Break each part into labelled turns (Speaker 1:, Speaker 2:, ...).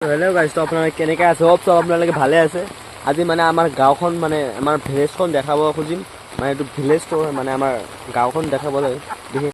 Speaker 1: Hello' guys, তো আপোনালোকে কেনেকৈ আছে? হোপ চব আপোনালোকে ভালে আছে। আজি মানে আমাৰ গাঁওখন মানে আমাৰ ভিলেজখন দেখাব খুজিম। মানে এইটো ভিলেজটো মানে আমাৰ গাঁওখন দেখাবলৈ বিশেষ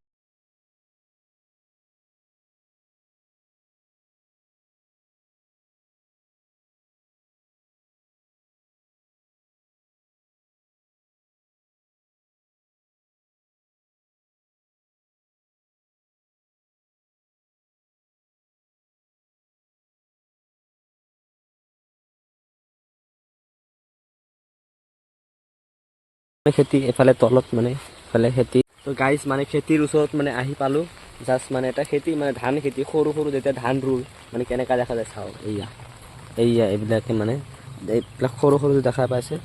Speaker 1: খেতি, এফালে তলত মানে এফালে খেতি। তো গাইজ মানে খেতিৰ ওচৰত মানে আহি পালোঁ। জাষ্ট মানে এটা খেতি মানে ধান খেতি, সৰু সৰু যেতিয়া ধান ৰুল মানে কেনেকুৱা দেখা যায় চাওঁ। এইয়া এইবিলাকে মানে এইবিলাক সৰু সৰু দেখা পাইছে।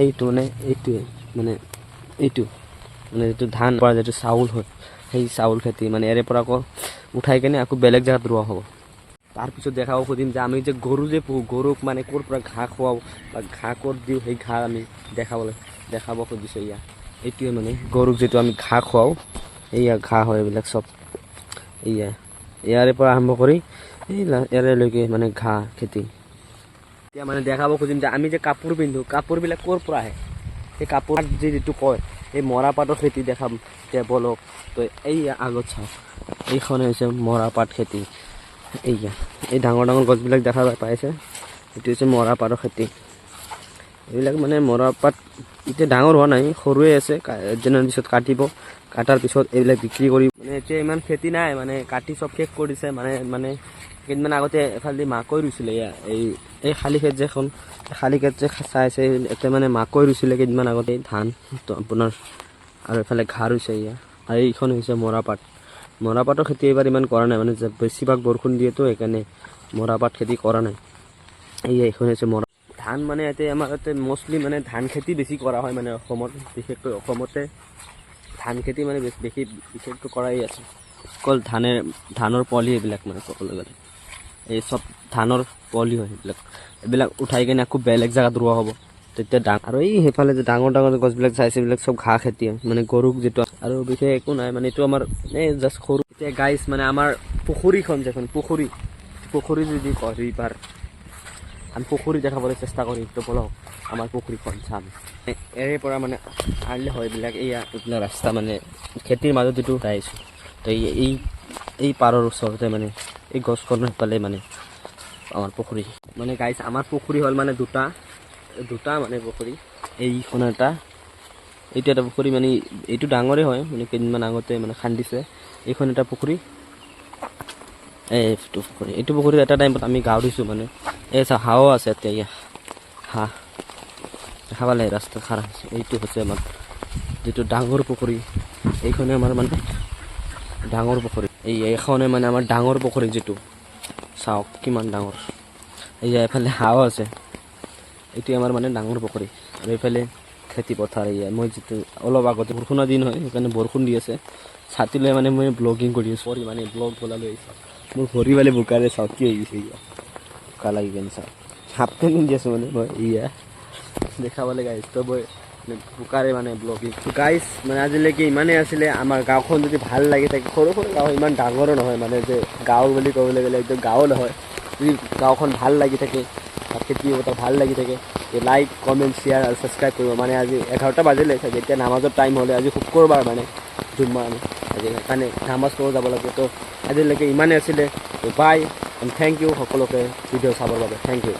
Speaker 1: এইটো মানে এইটোৱে মানে এইটো মানে যিটো ধান পৰা যিটো চাউল হয়, সেই চাউল খেতি মানে ইয়াৰে পৰা আকৌ উঠাই কেনে আকৌ বেলেগ জেগাত ৰোৱা হ'ব। তাৰপিছত দেখাব খুজিম যে আমি যে গৰু যে পোহোঁ, গৰুক মানে ক'ৰ পৰা ঘাঁহ খুৱাওঁ বা ঘাঁহ ক'ত দিওঁ, সেই ঘাঁহ আমি দেখাব খুজিছোঁ। এইটোৱে মানে গৰুক যিটো আমি ঘাঁহ খুৱাওঁ, এইয়া ঘাঁহ হয় এইবিলাক চব। ইয়াৰে পৰা আৰম্ভ কৰি ইয়াৰেলৈকে মানে ঘাঁহ খেতি। এতিয়া মানে দেখাব খুজিম যে আমি যে কাপোৰ পিন্ধোঁ, কাপোৰবিলাক ক'ৰ পৰা আহে। সেই কাপোৰ যিটো কয় এই মৰাপাটৰ খেতি দেখাম এতিয়া বলক। তো এই আগত চাওক, এইখন হৈছে মৰাপাট খেতি। এই ডাঙৰ ডাঙৰ গছবিলাক দেখা পাইছে, এইটো হৈছে মৰাপাটৰ খেতি। এইবিলাক মানে মৰাপাট এতিয়া ডাঙৰ হোৱা নাই, সৰুৱে আছে। এদিনৰ পিছত কাটিব, কাটাৰ পিছত এইবিলাক বিক্ৰী কৰি মানে এতিয়া ইমান খেতি নাই, মানে কাটি চব শেষ কৰি দিছে। মানে কেইদিনমান আগতে এফালেদি মাকৈ ৰুইছিলে। এই খালী খেত যে এখন খালী খেত যে চাইছে, এতিয়া মানে মাকৈ ৰুইছিলে কেইদিনমান আগতে ধান তো আপোনাৰ, আৰু এইফালে ঘাঁহ ৰুইছে। আৰু এইখন হৈছে মৰাপাটৰ খেতি এইবাৰ ইমান কৰা নাই, মানে বেছিভাগ বৰষুণ দিয়েতো সেইকাৰণে মৰাপাট খেতি কৰা নাই। এইখন হৈছে ধান। মানে ইয়াতে আমাৰ ইয়াতে মষ্টলি মানে ধান খেতি বেছি কৰা হয়, মানে অসমত বিশেষকৈ অসমতে ধান খেতি মানে বিশেষকৈ কৰাই আছে। অকল ধানৰ পোৱালি এইবিলাক মানে ক'বলৈ গ'লে এই চব ধানৰ পোৱালি হয়। এইবিলাক উঠাই কিনে আকৌ বেলেগ জেগাত ৰোৱা হ'ব তেতিয়া আৰু এই সেইফালে যে ডাঙৰ ডাঙৰ গছবিলাক চাইছে, এইবিলাক চব ঘাঁহ খেতি হয়, মানে গৰুক যিটো। আৰু বিশেষ একো নাই, মানে এইটো আমাৰ এই জাষ্ট সৰু। এতিয়া গাইজ মানে আমাৰ পুখুৰীখন যেখন পুখুৰী যদি কয় ৰিভাৰ, আমি পুখুৰী দেখাবলৈ চেষ্টা কৰিম। তো বলক আমাৰ পুখুৰীখন চাম। এৰে পৰা মানে আনিলে হয় এইবিলাক এইবিলাক ৰাস্তা মানে খেতিৰ মাজত যিটো আহিছোঁ। তো এই পাৰৰ ওচৰতে মানে এই গছখনৰ সিফালে মানে আমাৰ পুখুৰী। মানে গাইজ আমাৰ পুখুৰী হ'ল মানে দুটা মানে পুখুৰী। এইখন এইটো এটা পুখুৰী, মানে এইটো ডাঙৰে হয়, মানে কেইদিনমান আগতে মানে খান্দিছে। এইখন এটা পুখুৰী, এইটো পুখুৰী এটা টাইমত আমি গাঁও দিছোঁ। মানে হাঁহও আছে এতিয়া। হাঁহ দেখা পালে ৰাস্তা খাৰা হৈছে। এইটো হৈছে আমাৰ যিটো ডাঙৰ পুখুৰী। এইখনে আমাৰ মানে ডাঙৰ পুখুৰী। এইখনে মানে আমাৰ ডাঙৰ পুখুৰী যিটো, চাওক কিমান ডাঙৰ। এফালে হাঁহও আছে। এইটো আমাৰ মানে ডাঙৰ পুখুৰী। আৰু এইফালে খেতি পথাৰ। মই যিটো অলপ আগতে বৰষুণৰ দিন হয়, সেইকাৰণে বৰষুণ দি আছে। ছাতি লৈ মানে মই ব্লগিং কৰি আছোঁ। মানে ব্লগ বনালৈ আহিছোঁ। মোৰ ভৰি পালে বোকাৰে চাওক কি হৈ গৈছে। বোকা লাগি কেনে চাওক, হাফ পেণ্ট পিন্ধি আছোঁ মানে মই। দেখাবলৈ গাইছ তো মই বোকাৰে মানে ব্লগিং। গাইছ মানে আজিলৈকে ইমানেই আছিলে। আমাৰ গাঁওখন যদি ভাল লাগি থাকে, সৰু গাঁও, ইমান ডাঙৰো নহয়, মানে যে গাঁও বুলি ক'বলৈ গ'লে একদম গাঁও নহয়। যদি গাঁওখন ভাল লাগি থাকে, খেতি পথাৰ ভাল লাগি থাকে, লাইক কমেণ্ট শ্বেয়াৰ আৰু ছাবস্ক্ৰাইব কৰিব। মানে আজি 11টা বাজিলে চাগে, এতিয়া নামাজৰ টাইম হ'লে। আজি শুক্ৰবাৰ মানে জুম্মা, আজি সেইকাৰণে নামাজ পঢ়িব যাব লাগে। তো আজিলৈকে ইমানেই আছিলে। বাই এণ্ড থেংক ইউ সকলোকে ভিডিঅ' চাবৰ বাবে। Thank U.